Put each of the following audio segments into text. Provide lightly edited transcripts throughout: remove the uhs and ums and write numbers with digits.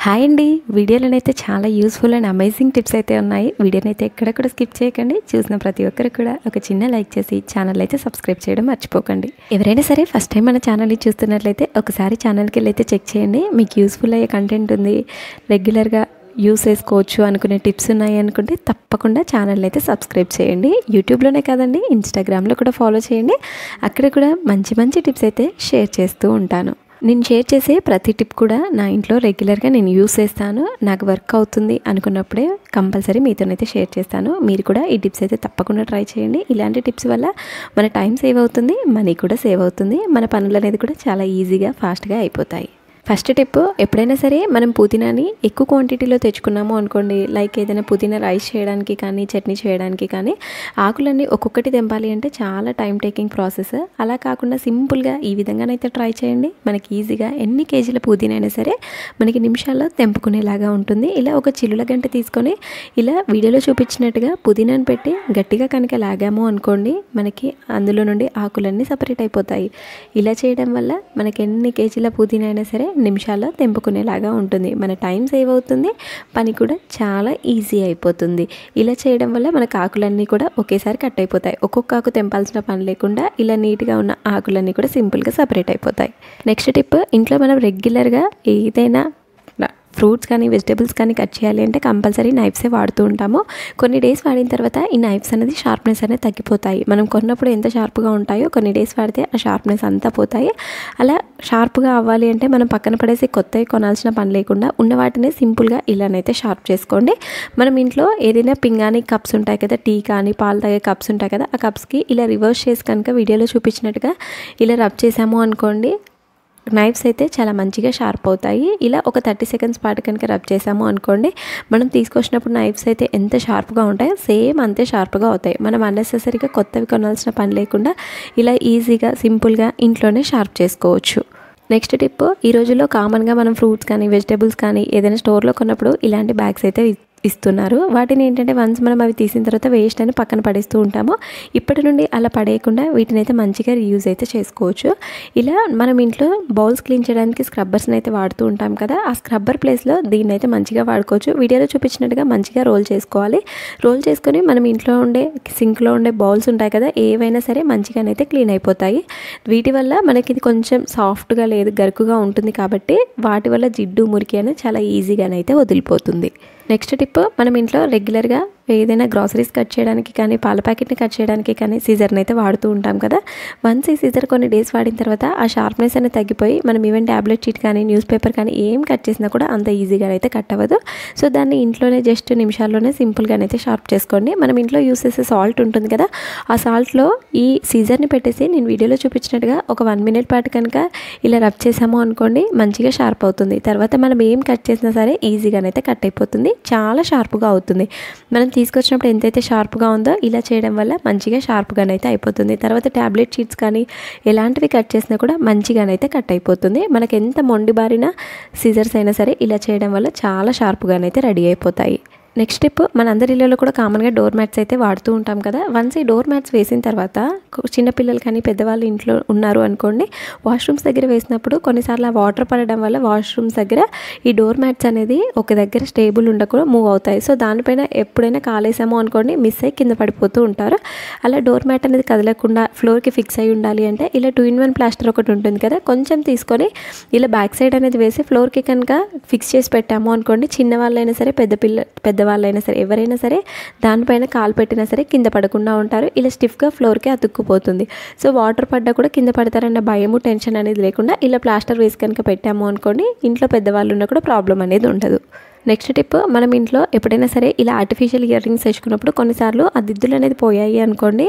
Hi అండి. వీడియోలోనైతే చాలా useful and amazing tips అయితే ఉన్నాయి. వీడియోనైతే ఎక్కడ కూడా స్కిప్ చేయకండి. చూసిన ప్రతి ఒక్కరు కూడా ఒక చిన్న లైక్ చేసి ఛానల్ అయితే సబ్స్క్రైబ్ చేయడం మర్చిపోకండి. ఎవరైనా సరే ఫస్ట్ టైం మన ఛానల్ని చూస్తున్నట్లయితే ఒకసారి ఛానల్కి వెళ్ళి అయితే చెక్ చేయండి. మీకు యూస్ఫుల్ అయ్యే కంటెంట్ ఉంది, రెగ్యులర్గా యూస్ చేసుకోవచ్చు అనుకునే టిప్స్ ఉన్నాయి అనుకుంటే తప్పకుండా ఛానల్ అయితే సబ్స్క్రైబ్ చేయండి. యూట్యూబ్లోనే కాదండి, ఇన్స్టాగ్రామ్లో కూడా ఫాలో చేయండి. అక్కడ కూడా మంచి మంచి టిప్స్ అయితే షేర్ చేస్తూ ఉంటాను. నేను షేర్ చేసే ప్రతి టిప్ కూడా నా ఇంట్లో రెగ్యులర్గా నేను యూస్ చేస్తాను. నాకు వర్క్ అవుతుంది అనుకున్నప్పుడే కంపల్సరీ మీతోనైతే షేర్ చేస్తాను. మీరు కూడా ఈ టిప్స్ అయితే తప్పకుండా ట్రై చేయండి. ఇలాంటి టిప్స్ వల్ల మన టైం సేవ్ అవుతుంది, మనీ కూడా సేవ్ అవుతుంది. మన పనులు అనేది కూడా చాలా ఈజీగా ఫాస్ట్గా అయిపోతాయి. ఫస్ట్ టిప్, ఎప్పుడైనా సరే మనం పుదీనాని ఎక్కువ క్వాంటిటీలో తెచ్చుకున్నాము అనుకోండి, లైక్ ఏదైనా పుదీనా రైస్ చేయడానికి కానీ చట్నీ చేయడానికి కానీ ఆకులన్నీ ఒక్కొక్కటి తెంపాలి అంటే చాలా టైం టేకింగ్ ప్రాసెస్. అలా కాకుండా సింపుల్గా ఈ విధంగానైతే ట్రై చేయండి. మనకి ఈజీగా ఎన్ని కేజీల పుదీనా అయినా సరే మనకి నిమిషాల్లో తెంపుకునేలాగా ఉంటుంది. ఇలా ఒక చిల్లుల గంట తీసుకొని ఇలా వీడియోలో చూపించినట్టుగా పుదీనాను పెట్టి గట్టిగా కనుక లాగాము అనుకోండి, మనకి అందులో నుండి ఆకులన్నీ సపరేట్ అయిపోతాయి. ఇలా చేయడం వల్ల మనకి ఎన్ని కేజీల పుదీనా అయినా సరే నిమిషాల్లో తెంపుకునేలాగా ఉంటుంది. మన టైం సేవ్ అవుతుంది, పని కూడా చాలా ఈజీ అయిపోతుంది. ఇలా చేయడం వల్ల మనకు ఆకులన్నీ కూడా ఒకేసారి కట్ అయిపోతాయి. ఒక్కొక్క ఆకు తెంపాల్సిన పని లేకుండా ఇలా నీట్గా ఉన్న ఆకులన్నీ కూడా సింపుల్గా సపరేట్ అయిపోతాయి. నెక్స్ట్ టిప్, ఇంట్లో మనం రెగ్యులర్గా ఏదైనా ఫ్రూట్స్ కానీ వెజిటేబుల్స్ కానీ కట్ చేయాలి అంటే కంపల్సరీ నైఫ్సే వాడుతూ ఉంటాము. కొన్ని డేస్ వాడిన తర్వాత ఈ నైఫ్స్ అనేది షార్ప్నెస్ అనేది తగ్గిపోతాయి. మనం కొన్నప్పుడు ఎంత షార్ప్గా ఉంటాయో కొన్ని డేస్ వాడితే ఆ షార్ప్నెస్ అంతా పోతాయి. అలా షార్ప్గా అవ్వాలి అంటే మనం పక్కన పడేసి కొత్తవి కొనాల్సిన పని లేకుండా ఉన్న వాటిని సింపుల్గా ఇలానైతే షార్ప్ చేసుకోండి. మనం ఇంట్లో ఏదైనా పింగాణి కప్స్ ఉంటాయి కదా, టీ కానీ పాలు తాగే కప్స్ ఉంటాయి కదా, ఆ కప్స్కి ఇలా రివర్స్ చేసి కనుక వీడియోలో చూపించినట్టుగా ఇలా రబ్ చేసాము అనుకోండి, నైఫ్స్ అయితే చాలా మంచిగా షార్ప్ అవుతాయి. ఇలా ఒక 30 సెకండ్స్ పాటు కనుక రబ్ చేసాము అనుకోండి, మనం తీసుకొచ్చినప్పుడు నైఫ్స్ అయితే ఎంత షార్ప్గా ఉంటాయో సేమ్ అంతే షార్ప్గా అవుతాయి. మనం అన్నెసెసరీగా కొత్తవి కొనాల్సిన పని లేకుండా ఇలా ఈజీగా సింపుల్గా ఇంట్లోనే షార్ప్ చేసుకోవచ్చు. నెక్స్ట్ టిప్, ఈ రోజుల్లో కామన్గా మనం ఫ్రూట్స్ కానీ వెజిటేబుల్స్ కానీ ఏదైనా స్టోర్లో కొన్నప్పుడు ఇలాంటి బ్యాగ్స్ అయితే ఇస్తున్నారు. వాటిని ఏంటంటే వన్స్ మనం అవి తీసిన తర్వాత వేస్ట్ అని పక్కన పడేస్తూ ఉంటాము. ఇప్పటి నుండి అలా పడేయకుండా వీటిని అయితే మంచిగా రీయూజ్ అయితే చేసుకోవచ్చు. ఇలా మనం ఇంట్లో బౌల్స్ క్లీన్ చేయడానికి స్క్రబ్బర్స్ని అయితే వాడుతూ ఉంటాం కదా, ఆ స్క్రబ్బర్ ప్లేస్లో దీన్ని అయితే మంచిగా వాడుకోవచ్చు. వీడియోలో చూపించినట్టుగా మంచిగా రోల్ చేసుకోవాలి. రోల్ చేసుకొని మనం ఇంట్లో ఉండే సింక్లో ఉండే బౌల్స్ ఉంటాయి కదా, ఏవైనా సరే మంచిగానైతే క్లీన్ అయిపోతాయి. వీటి వల్ల మనకి ఇది కొంచెం సాఫ్ట్గా లేదు గరుకుగా ఉంటుంది కాబట్టి వాటి వల్ల జిడ్డు మురికి అనేది చాలా ఈజీగానైతే వదిలిపోతుంది. నెక్స్ట్ టిప్, మనం ఇంట్లో రెగ్యులర్గా ఏదైనా గ్రాసరీస్ కట్ చేయడానికి కానీ పాల ప్యాకెట్ని కట్ చేయడానికి కానీ సీజర్ని అయితే వాడుతూ ఉంటాం కదా. వన్స్ ఈ సీజర్ కొన్ని డేస్ వాడిన తర్వాత ఆ షార్ప్నెస్ అనేది తగ్గిపోయి మనం ఈవెన్ ట్యాబ్లెట్ షీట్ కానీ న్యూస్ పేపర్ కానీ ఏం కట్ చేసినా కూడా అంత ఈజీగా అయితే కట్ అవ్వదు. సో దాన్ని ఇంట్లోనే జస్ట్ నిమిషాల్లోనే సింపుల్గానైతే షార్ప్ చేసుకోండి. మనం ఇంట్లో యూస్ చేసే సాల్ట్ ఉంటుంది కదా, ఆ సాల్ట్లో ఈ సీజర్ని పెట్టేసి నేను వీడియోలో చూపించినట్టుగా ఒక 1 మినిట్ పాటు కనుక ఇలా రబ్ చేసాము అనుకోండి, మంచిగా షార్ప్ అవుతుంది. తర్వాత మనం ఏం కట్ చేసినా సరే ఈజీగానైతే కట్ అయిపోతుంది, చాలా షార్ప్గా అవుతుంది. మనం తీసుకొచ్చినప్పుడు ఎంతైతే షార్ప్గా ఉందో ఇలా చేయడం వల్ల మంచిగా షార్ప్గానైతే అయిపోతుంది. తర్వాత ట్యాబ్లెట్ షీట్స్ కానీ ఎలాంటివి కట్ చేసినా కూడా మంచిగానైతే కట్ అయిపోతుంది. మనకి ఎంత మొండి బారిన సీజర్స్ అయినా సరే ఇలా చేయడం వల్ల చాలా షార్ప్గానైతే రెడీ అయిపోతాయి. నెక్స్ట్ టిప్, మనందరి ఇళ్ళలో కూడా కామన్గా డోర్ మ్యాట్స్ అయితే వాడుతూ ఉంటాం కదా. వన్స్ ఈ డోర్ మ్యాట్స్ వేసిన తర్వాత చిన్నపిల్లలు కానీ పెద్దవాళ్ళు ఇంట్లో ఉన్నారు అనుకోండి, వాష్రూమ్స్ దగ్గర వేసినప్పుడు కొన్నిసార్లు ఆ వాటర్ పడడం వల్ల వాష్రూమ్స్ దగ్గర ఈ డోర్ మ్యాట్స్ అనేది ఒక దగ్గర స్టేబుల్ ఉండకుండా మూవ్ అవుతాయి. సో దానిపైన ఎప్పుడైనా కాలేసాము అనుకోండి, మిస్ అయ్యి కింద పడిపోతూ ఉంటారు. అలా డోర్ మ్యాట్ అనేది కదలకుండా ఫ్లోర్కి ఫిక్స్ అయి ఉండాలి అంటే ఇలా 2-in-1 ప్లాస్టర్ ఒకటి ఉంటుంది కదా, కొంచెం తీసుకొని ఇలా బ్యాక్ సైడ్ అనేది వేసి ఫ్లోర్కి కనుక ఫిక్స్ చేసి పెట్టాము అనుకోండి, చిన్నవాళ్ళైనా సరే పెద్దవాళ్ళైనా సరే ఎవరైనా సరే దానిపైన కాలు పెట్టినా సరే కింద పడకుండా ఉంటారు. ఇలా స్టిఫ్గా ఫ్లోర్కి అతుక్కుపోతుంది. సో వాటర్ పడ్డా కూడా కింద పడతారన్న భయము టెన్షన్ అనేది లేకుండా ఇలా ప్లాస్టర్ వేసి కనుక పెట్టాము అనుకోండి, ఇంట్లో పెద్దవాళ్ళు ఉన్నా కూడా ప్రాబ్లం అనేది ఉండదు. నెక్స్ట్ టిప్, మనం ఇంట్లో ఎప్పుడైనా సరే ఇలా ఆర్టిఫిషియల్ ఇయర్ రింగ్స్ తెచ్చుకున్నప్పుడు కొన్నిసార్లు ఆ దిద్దులు అనేది పోయాయి అనుకోండి,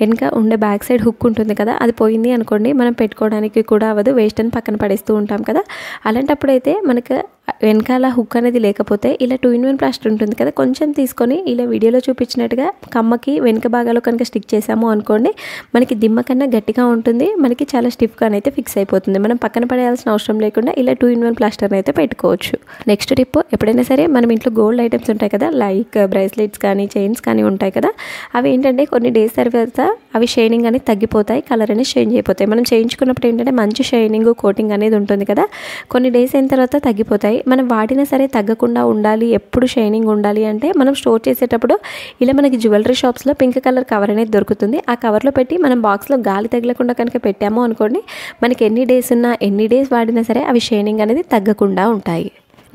వెనక ఉండే బ్యాక్ సైడ్ హుక్ ఉంటుంది కదా, అది పోయింది అనుకోండి, మనం పెట్టుకోవడానికి కూడా అవ్వదు, వేస్ట్ అని పక్కన పడేస్తూ ఉంటాం కదా. అలాంటప్పుడు అయితే మనకు వెనకాల హుక్ అనేది లేకపోతే ఇలా 2-in-1 ప్లాస్టర్ ఉంటుంది కదా, కొంచెం తీసుకొని ఇలా వీడియోలో చూపించినట్టుగా కమ్మకి వెనక భాగాల్లో కనుక స్టిక్ చేసాము అనుకోండి, మనకి దిమ్మ కన్నా గట్టిగా ఉంటుంది, మనకి చాలా స్టిఫ్గానైతే ఫిక్స్ అయిపోతుంది. మనం పక్కన పడేయాల్సిన అవసరం లేకుండా ఇలా 2-in-1 ప్లాస్టర్ని అయితే పెట్టుకోవచ్చు. నెక్స్ట్ టిప్, ఎప్పుడైనా సరే మనం ఇంట్లో గోల్డ్ ఐటమ్స్ ఉంటాయి కదా, లైక్ బ్రేస్లెట్స్ కానీ చైన్స్ కానీ ఉంటాయి కదా, అవి ఏంటంటే కొన్ని డేస్ తర్వాత అవి షైనింగ్ అనేది తగ్గిపోతాయి, కలర్ అనేది చేంజ్ అయిపోతాయి. మనం చేయించుకున్నప్పుడు ఏంటంటే మంచి షైనింగ్ కోటింగ్ అనేది ఉంటుంది కదా, కొన్ని డేస్ అయిన తర్వాత తగ్గిపోతాయి. మనం వాడినా సరే తగ్గకుండా ఉండాలి, ఎప్పుడు షైనింగ్ ఉండాలి అంటే మనం స్టోర్ చేసేటప్పుడు ఇలా మనకి జ్యువెలరీ షాప్స్లో పింక్ కలర్ కవర్ అనేది దొరుకుతుంది. ఆ కవర్లో పెట్టి మనం బాక్స్లో గాలి తగలకుండా కనుక పెట్టాము అనుకోండి, మనకి ఎన్ని డేస్ ఉన్నా ఎన్ని డేస్ వాడినా సరే అవి షైనింగ్ అనేది తగ్గకుండా ఉంటాయి.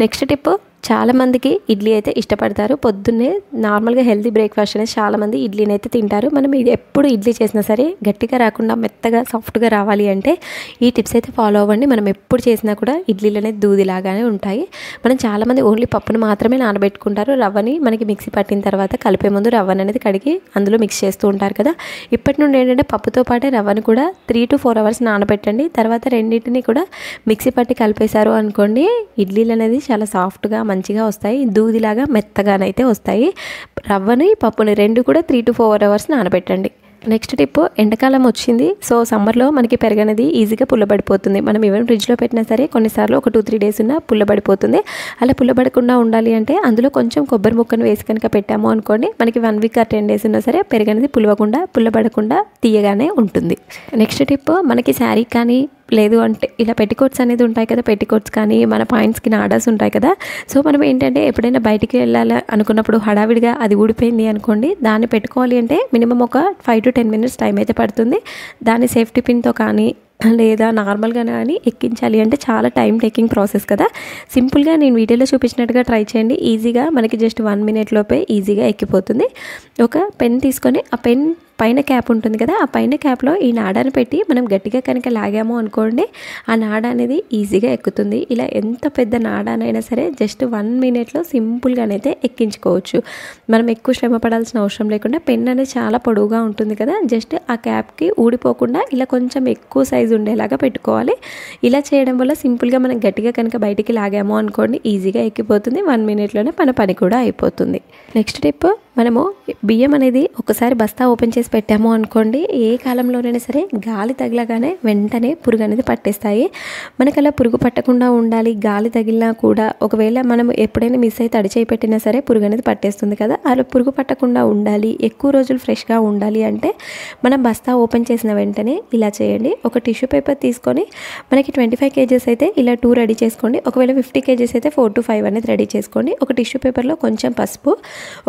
నెక్స్ట్ టిప్, చాలామందికి ఇడ్లీ అయితే ఇష్టపడతారు. పొద్దున్నే నార్మల్గా హెల్తీ బ్రేక్ఫాస్ట్ అనేది చాలామంది ఇడ్లీని అయితే తింటారు. మనం ఇది ఎప్పుడు ఇడ్లీ చేసినా సరే గట్టిగా రాకుండా మెత్తగా సాఫ్ట్గా రావాలి అంటే ఈ టిప్స్ అయితే ఫాలో అవ్వండి. మనం ఎప్పుడు చేసినా కూడా ఇడ్లీలు అనేది దూదిలాగానే ఉంటాయి. మనం చాలామంది ఓన్లీ పప్పును మాత్రమే నానబెట్టుకుంటారు. రవ్వని మనకి మిక్సీ పట్టిన తర్వాత కలిపే ముందు రవ్వని అనేది కడిగి అందులో మిక్స్ చేస్తూ ఉంటారు కదా. ఇప్పటి నుండి ఏంటంటే పప్పుతో పాటే రవ్వను కూడా 3 to 4 hours నానబెట్టండి. తర్వాత రెండింటిని కూడా మిక్సీ పట్టి కలిపేశారు అనుకోండి, ఇడ్లీలు అనేది చాలా సాఫ్ట్గా మంచిగా వస్తాయి, దూదిలాగా మెత్తగానైతే వస్తాయి. రవ్వని పప్పుని 2 కూడా 3 to 4 hours నానబెట్టండి. నెక్స్ట్ టిప్, ఎండాకాలం వచ్చింది. సో సమ్మర్లో మనకి పెరుగు అనేది ఈజీగా పుల్లబడిపోతుంది. మనం ఈవెన్ ఫ్రిడ్జ్లో పెట్టినా సరే కొన్నిసార్లు ఒక 2-3 days ఉన్నా పుల్లబడిపోతుంది. అలా పుల్లబడకుండా ఉండాలి అంటే అందులో కొంచెం కొబ్బరి ముక్కను వేసి కనుక పెట్టాము అనుకోండి, మనకి 1 week or 10 days ఉన్నా సరే పెరుగు అనేది పుల్లబడకుండా తీయగానే ఉంటుంది. నెక్స్ట్ టిప్, మనకి శారీ కానీ లేదు అంటే ఇలా పెట్టికోట్స్ అనేది ఉంటాయి కదా, పెట్టికోట్స్ కానీ మన పాయింట్స్కి నాడాస్ ఉంటాయి కదా. సో మనం ఏంటంటే ఎప్పుడైనా బయటికి వెళ్ళాలి అనుకున్నప్పుడు హడావిడిగా అది ఊడిపోయింది అనుకోండి, దాన్ని పెట్టుకోవాలి అంటే మినిమం ఒక 5 to 10 minutes టైం అయితే పడుతుంది. దాన్ని సేఫ్టీ పిన్తో కానీ లేదా నార్మల్గా కానీ ఎక్కించాలి అంటే చాలా టైం టేకింగ్ ప్రాసెస్ కదా. సింపుల్గా నేను వీడియోలో చూపించినట్టుగా ట్రై చేయండి. ఈజీగా మనకి జస్ట్ 1 minute లోపే ఈజీగా ఎక్కిపోతుంది. ఒక పెన్ తీసుకొని ఆ పెన్ పైన క్యాప్ ఉంటుంది కదా, ఆ పైన క్యాప్లో ఈ నాడాను పెట్టి మనం గట్టిగా కనుక లాగాము అనుకోండి, ఆ నాడ అనేది ఈజీగా ఎక్కుతుంది. ఇలా ఎంత పెద్ద నాడానైనా సరే జస్ట్ 1 minute సింపుల్గానైతే ఎక్కించుకోవచ్చు. మనం ఎక్కువ శ్రమ పడాల్సిన అవసరం లేకుండా పెన్ అనేది చాలా పొడవుగా ఉంటుంది కదా, జస్ట్ ఆ క్యాప్కి ఊడిపోకుండా ఇలా కొంచెం ఎక్కువ సైజు ఉండేలాగా పెట్టుకోవాలి. ఇలా చేయడం వల్ల సింపుల్గా మనం గట్టిగా కనుక బయటికి లాగాము అనుకోండి, ఈజీగా ఎక్కిపోతుంది. 1 minute మన పని కూడా అయిపోతుంది. నెక్స్ట్ టిప్, మనము బియ్యం అనేది ఒకసారి బస్తా ఓపెన్ చేసి పెట్టాము అనుకోండి, ఏ కాలంలోనైనా సరే గాలి తగలగానే వెంటనే పురుగు అనేది పట్టేస్తాయి. మనకు అలా పురుగు పట్టకుండా ఉండాలి, గాలి తగిలినా కూడా ఒకవేళ మనం ఎప్పుడైనా మిస్ అయితే తడి చేయి పెట్టినా సరే పురుగు అనేది పట్టేస్తుంది కదా. అలా పురుగు పట్టకుండా ఉండాలి, ఎక్కువ రోజులు ఫ్రెష్గా ఉండాలి అంటే మనం బస్తా ఓపెన్ చేసిన వెంటనే ఇలా చేయండి. ఒక టిష్యూ పేపర్ తీసుకొని మనకి 25 kgs అయితే ఇలా 2 రెడీ చేసుకోండి. ఒకవేళ 50 kgs అయితే 4 to 5 అనేది రెడీ చేసుకోండి. ఒక టిష్యూ పేపర్లో కొంచెం పసుపు,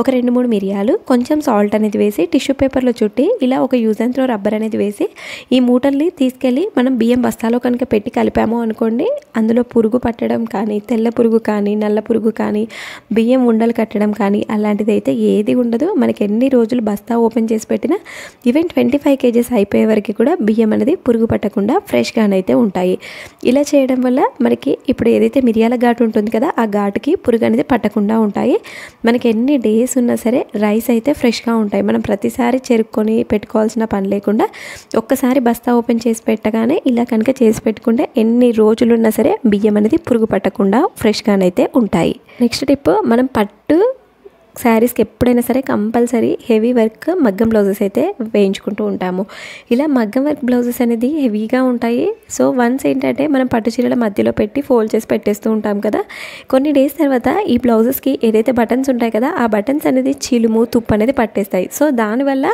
ఒక 2-3 మిరియాలు, కొంచెం సాల్ట్ అనేది వేసి టిష్యూ పేపర్లో చుట్టి ఇలా ఒక యూజ్ అండ్ త్రో రబ్బర్ అనేది వేసి ఈ మూటల్ని తీసుకెళ్ళి మనం బియ్యం బస్తాలో కనుక పెట్టి కలిపాము అనుకోండి, అందులో పురుగు పట్టడం కానీ, తెల్ల పురుగు కానీ, నల్ల పురుగు కానీ, బియ్యం ఉండలు కట్టడం కానీ అలాంటిది అయితే ఏది ఉండదు. మనకి ఎన్ని రోజులు బస్తా ఓపెన్ చేసి పెట్టినా ఈవెన్ 25 kgs అయిపోయే వరకు కూడా బియ్యం అనేది పురుగు పట్టకుండా ఫ్రెష్గానైతే ఉంటాయి. ఇలా చేయడం వల్ల మనకి ఇప్పుడు ఏదైతే మిరియాల ఘాటు ఉంటుంది కదా, ఆ ఘాటుకి పురుగు అనేది పట్టకుండా ఉంటాయి. మనకి ఎన్ని డేస్ ఉన్నా సరే రైస్ అయితే ఫ్రెష్గా ఉంటాయి. మనం ప్రతిసారి చెరుక్కొని పెట్టుకోవాల్సిన పని లేకుండా ఒక్కసారి బస్తా ఓపెన్ చేసి పెట్టగానే ఇలా కనుక చేసి పెట్టుకుంటే ఎన్ని రోజులున్నా సరే బియ్యం అనేది పురుగు పట్టకుండా ఫ్రెష్గానైతే ఉంటాయి. నెక్స్ట్ టిప్, మనం పట్టు శారీస్కి ఎప్పుడైనా సరే కంపల్సరీ హెవీ వర్క్ మగ్గం బ్లౌజెస్ అయితే వేయించుకుంటూ ఉంటాము. ఇలా మగ్గం వర్క్ బ్లౌజెస్ అనేది హెవీగా ఉంటాయి. సో వన్స్ ఏంటంటే మనం పట్టు చీరల మధ్యలో పెట్టి ఫోల్డ్ చేసి పెట్టేస్తూ ఉంటాం కదా, కొన్ని డేస్ తర్వాత ఈ బ్లౌజెస్కి ఏదైతే బటన్స్ ఉంటాయి కదా, ఆ బటన్స్ అనేది చిలుము తుప్పు అనేది పట్టేస్తాయి. సో దానివల్ల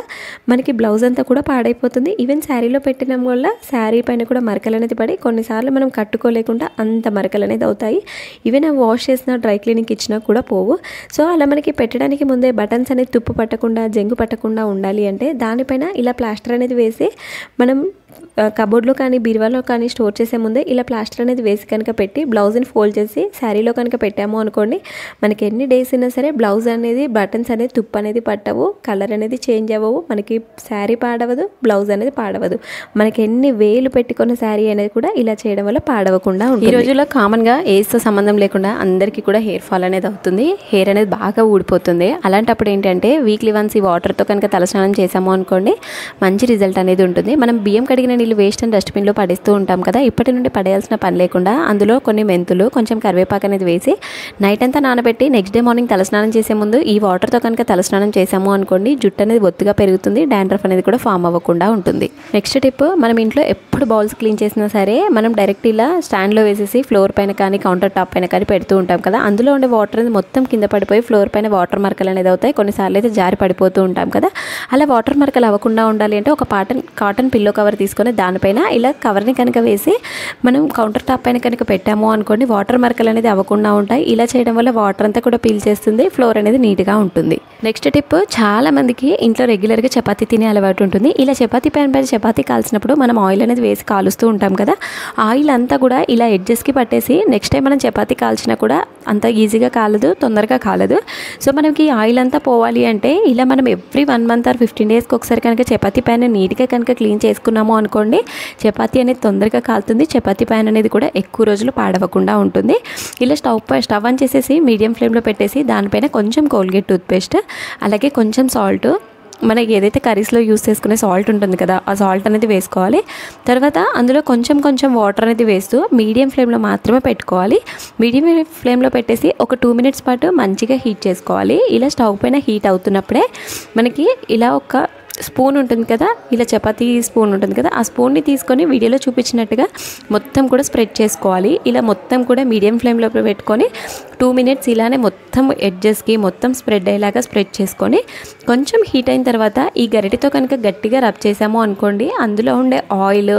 మనకి బ్లౌజ్ అంతా కూడా పాడైపోతుంది. ఈవెన్ శారీలో పెట్టడం వల్ల శారీ పైన కూడా మరకలు అనేది పడి కొన్నిసార్లు మనం కట్టుకోలేకుండా అంత మరకలు అనేది అవుతాయి. ఈవెన్ అవి వాష్ చేసిన డ్రై క్లీనింగ్ ఇచ్చినా కూడా పోవు. సో అలా మనకి పెట్టడానికి ముందే బటన్స్ అనేది తుప్పు పట్టకుండా జంగు పట్టకుండా ఉండాలి అంటే దానిపైన ఇలా ప్లాస్టర్ అనేది వేసి మనం కబోర్డ్లో కానీ బీరువాలో కానీ స్టోర్ చేసే ముందే ఇలా ప్లాస్టర్ అనేది వేసి కనుక పెట్టి బ్లౌజ్ని ఫోల్డ్ చేసి శారీలో కనుక పెట్టాము అనుకోండి, మనకి ఎన్ని డేస్ అయినా సరే బ్లౌజ్ అనేది బటన్స్ అనేది తుప్పు అనేది పట్టవు, కలర్ అనేది చేంజ్ అవ్వవు, మనకి శారీ పాడవదు, బ్లౌజ్ అనేది పాడవదు. మనకి ఎన్ని వేలు పెట్టుకున్న శారీ అనేది కూడా ఇలా చేయడం వల్ల పాడవకుండా ఉంటుంది. ఈ రోజుల్లో కామన్గా ఏజ్తో సంబంధం లేకుండా అందరికీ కూడా హెయిర్ ఫాల్ అనేది అవుతుంది, హెయిర్ అనేది బాగా ఊడిపోతుంది. అలాంటప్పుడు ఏంటంటే వీక్లీ వన్స్ ఈ వాటర్తో కనుక తలస్నానం చేసాము అనుకోండి, మంచి రిజల్ట్ అనేది ఉంటుంది. మనం బియ్యం కడిగిన నీళ్ళు వేస్ట్ అండ్ డస్ట్బిన్లో పడేస్తూ ఉంటాం కదా, ఇప్పటి నుండి పడేయాల్సిన పని లేకుండా అందులో కొన్ని మెంతులు, కొంచెం కరివేపాకు అనేది వేసి నైట్ అంతా నానబెట్టి నెక్స్ట్ డే మార్నింగ్ తలస్నానం చేసే ముందు ఈ వాటర్తో కనుక తలస్నానం చేసాము అనుకోండి, జుట్టు అనేది ఒత్తుగా పెరుగుతుంది, డాండ్రఫ్ అనేది కూడా ఫామ్ అవ్వకుండా ఉంటుంది. నెక్స్ట్ టిప్, మనం ఇంట్లో ఎప్పుడు బౌల్స్ క్లీన్ చేసినా సరే మనం డైరెక్ట్ ఇలా స్టాండ్లో వేసేసి ఫ్లోర్ పైన కానీ కౌంటర్ టాప్ పైన కానీ పెడుతూ ఉంటాం కదా, అందులో ఉండే వాటర్ అనేది మొత్తం కింద పడిపోయి ఫ్లోర్ పైన వాటర్ మరకలు అనేది అవుతాయి. కొన్నిసార్లు అయితే జారి పడిపోతూ ఉంటాం కదా, అలా వాటర్ మరకలు అవ్వకుండా ఉండాలి అంటే ఒక కాటన్ పిల్లో కవర్ తీసుకొని దానిపైన ఇలా కవర్ని కనుక వేసి మనం కౌంటర్ టాప్ పైన కనుక పెట్టాము అనుకోండి వాటర్ మరకలు అనేది అవ్వకుండా ఉంటాయి. ఇలా చేయడం వల్ల వాటర్ అంతా కూడా పీల్ చేస్తుంది, ఫ్లోర్ అనేది నీట్గా ఉంటుంది. నెక్స్ట్ టిప్, చాలా మందికి ఇంట్లో రెగ్యులర్గా చపాతీ తినే అలవాటు ఉంటుంది. ఇలా చపాతీ ప్యాన్ పైన చపాతీ కాల్చినప్పుడు మనం ఆయిల్ అనేది వేసి కాలుస్తూ ఉంటాం కదా, ఆయిల్ అంతా కూడా ఇలా ఎడ్జెస్కి పట్టేసి నెక్స్ట్ టైం మనం చపాతీ కాల్చినా కూడా అంత ఈజీగా కాలదు, తొందరగా కాలదు. సో మనకి ఆయిల్ అంతా పోవాలి అంటే ఇలా మనం ఎవ్రీ 1 మంత్ ఆర్ 15 డేస్కి ఒకసారి కనుక చపాతీ ప్యాన్ నీట్గా కనుక క్లీన్ చేసుకున్నాము అనుకోండి, చపాతీ అనేది తొందరగా కాలుతుంది, చపాతీ ప్యాన్ అనేది కూడా ఎక్కువ రోజులు పాడవకుండా ఉంటుంది. ఇలా స్టవ్ ఆన్ చేసేసి మీడియం ఫ్లేమ్లో పెట్టేసి దానిపైన కొంచెం కోల్గేట్ టూత్పేస్ట్, అలాగే కొంచెం సాల్ట్, మనకి ఏదైతే కర్రీస్లో యూస్ చేసుకునే సాల్ట్ ఉంటుంది కదా ఆ సాల్ట్ అనేది వేసుకోవాలి. తర్వాత అందులో కొంచెం వాటర్ అనేది వేస్తూ మీడియం ఫ్లేమ్లో మాత్రమే పెట్టుకోవాలి. మీడియం ఫ్లేమ్లో పెట్టేసి ఒక 2 మినిట్స్ పాటు మంచిగా హీట్ చేసుకోవాలి. ఇలా స్టవ్ పైన హీట్ అవుతున్నప్పుడే మనకి ఇలా ఒక స్పూన్ ఉంటుంది కదా, ఇలా చపాతీ స్పూన్ ఉంటుంది కదా, ఆ స్పూన్ని తీసుకొని వీడియోలో చూపించినట్టుగా మొత్తం కూడా స్ప్రెడ్ చేసుకోవాలి. ఇలా మొత్తం కూడా మీడియం ఫ్లేమ్లో పెట్టుకొని 2 మినిట్స్ ఇలానే మొత్తం ఎడ్జెస్కి మొత్తం స్ప్రెడ్ అయ్యేలాగా స్ప్రెడ్ చేసుకొని కొంచెం హీట్ అయిన తర్వాత ఈ గరిటెతో కనుక గట్టిగా రబ్ చేసాము అనుకోండి, అందులో ఉండే ఆయిల్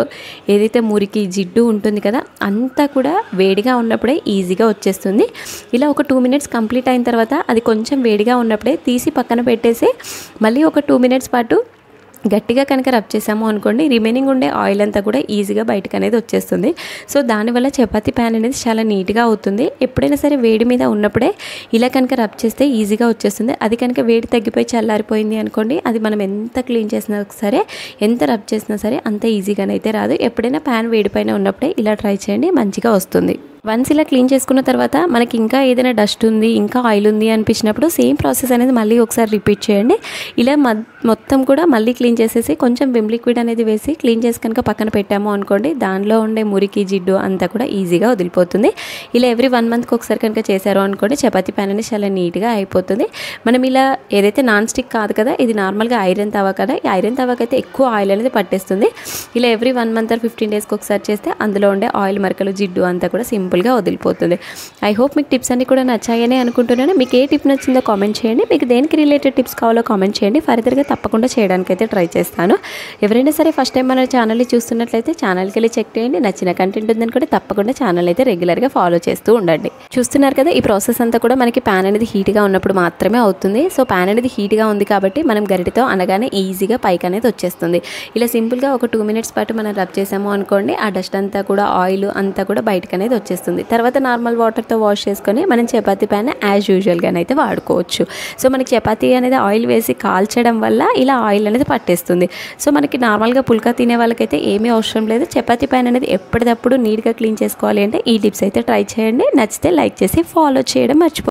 ఏదైతే మురికి జిడ్డు ఉంటుంది కదా అంతా కూడా వేడిగా ఉన్నప్పుడే ఈజీగా వచ్చేస్తుంది. ఇలా ఒక 2 మినిట్స్ కంప్లీట్ అయిన తర్వాత అది కొంచెం వేడిగా ఉన్నప్పుడే తీసి పక్కన పెట్టేసి మళ్ళీ ఒక 2 మినిట్స్ పాటు గట్టిగా కనుక రబ్ చేసాము అనుకోండి, రిమైనింగ్ ఉండే ఆయిల్ అంతా కూడా ఈజీగా బయటకు అనేది వచ్చేస్తుంది. సో దానివల్ల చపాతీ ప్యాన్ అనేది చాలా నీట్గా అవుతుంది. ఎప్పుడైనా సరే వేడి మీద ఉన్నప్పుడే ఇలా కనుక రబ్ చేస్తే ఈజీగా వచ్చేస్తుంది. అది కనుక వేడి తగ్గిపోయి చల్లారిపోయింది అనుకోండి, అది మనం ఎంత క్లీన్ చేసినా సరే, ఎంత రబ్ చేసినా సరే అంత ఈజీగానైతే రాదు. ఎప్పుడైనా ప్యాన్ వేడిపైన ఉన్నప్పుడే ఇలా ట్రై చేయండి, మంచిగా వస్తుంది. వన్స్ ఇలా క్లీన్ చేసుకున్న తర్వాత మనకి ఇంకా ఏదైనా డస్ట్ ఉంది, ఇంకా ఆయిల్ ఉంది అనిపించినప్పుడు సేమ్ ప్రాసెస్ అనేది మళ్ళీ ఒకసారి రిపీట్ చేయండి. ఇలా మొత్తం కూడా మళ్ళీ క్లీన్ చేసేసి కొంచెం విమ్ లిక్విడ్ అనేది వేసి క్లీన్ చేసి కనుక పక్కన పెట్టాము అనుకోండి, దానిలో ఉండే మురికి జిడ్డు అంతా కూడా ఈజీగా వదిలిపోతుంది. ఇలా ఎవ్రీ 1 మంత్కి ఒకసారి కనుక చేశారు అనుకోండి, చపాతీ ప్యాన్ అనేది చాలా నీట్గా అయిపోతుంది. మనం ఇలా ఏదైతే నాన్ స్టిక్ కాదు కదా, ఇది నార్మల్గా ఐరన్ తవా కదా, ఈ ఐరన్ తవాకైతే ఎక్కువ ఆయిల్ అనేది పట్టేస్తుంది. ఇలా ఎవ్రీ 1 మంత్ ఆర్ 15 డేస్కి ఒకసారి చేస్తే అందులో ఉండే ఆయిల్ మరకలు జిడ్డు అంతా కూడా సింపుల్గా వదిలిపోతుంది. ఐ హోప్ మీకు టిప్స్ అన్ని కూడా నచ్చాయని అనుకుంటున్నాను. మీకు ఏ టిప్ నచ్చిందో కామెంట్ చేయండి. మీకు దేనికి రిలేటెడ్ టిప్స్ కావాలో కామెంట్ చేయండి. ఫర్దర్గా తప్పకుండా చేయడానికి అయితే ట్రై చేస్తాను. ఎవరైనా సరే ఫస్ట్ టైం మన ఛానల్ని చూస్తున్నట్లయితే ఛానల్కి వెళ్ళి చెక్ చేయండి. నచ్చిన కంటెంట్ ఉందని కూడా తప్పకుండా ఛానల్ అయితే రెగ్యులర్గా ఫాలో చేస్తూ ఉండండి. చూస్తున్నారు కదా, ఈ ప్రాసెస్ అంతా కూడా మనకి ప్యాన్ అనేది హీట్గా ఉన్నప్పుడు మాత్రమే అవుతుంది. సో ప్యాన్ అనేది హీట్గా ఉంది కాబట్టి మనం గరిటెతో అనగానే ఈజీగా పైకి అనేది వచ్చేస్తుంది. ఇలా సింపుల్గా ఒక 2 మినిట్స్ పాటు మనం రబ్ చేసాము అనుకోండి, ఆ డస్ట్ అంతా కూడా ఆయిల్ అంతా కూడా బయటకు అనేది వచ్చేస్తుంది. తర్వాత నార్మల్ వాటర్తో వాష్ చేసుకొని మనం చపాతీ ప్యాన్ యాజ్ యూజువల్గానైతే వాడుకోవచ్చు. సో మనకి చపాతీ అనేది ఆయిల్ వేసి కాల్చడం వల్ల ఇలా ఆయిల్ అనేది పట్టేస్తుంది. సో మనకి నార్మల్గా పుల్కా తినే వాళ్ళకైతే ఏమీ అవసరం లేదు. చపాతీ ప్యాన్ అనేది ఎప్పటికప్పుడు నీట్గా క్లీన్ చేసుకోవాలి అంటే ఈ టిప్స్ అయితే ట్రై చేయండి. నచ్చితే లైక్ చేసి ఫాలో చేయడం మర్చిపో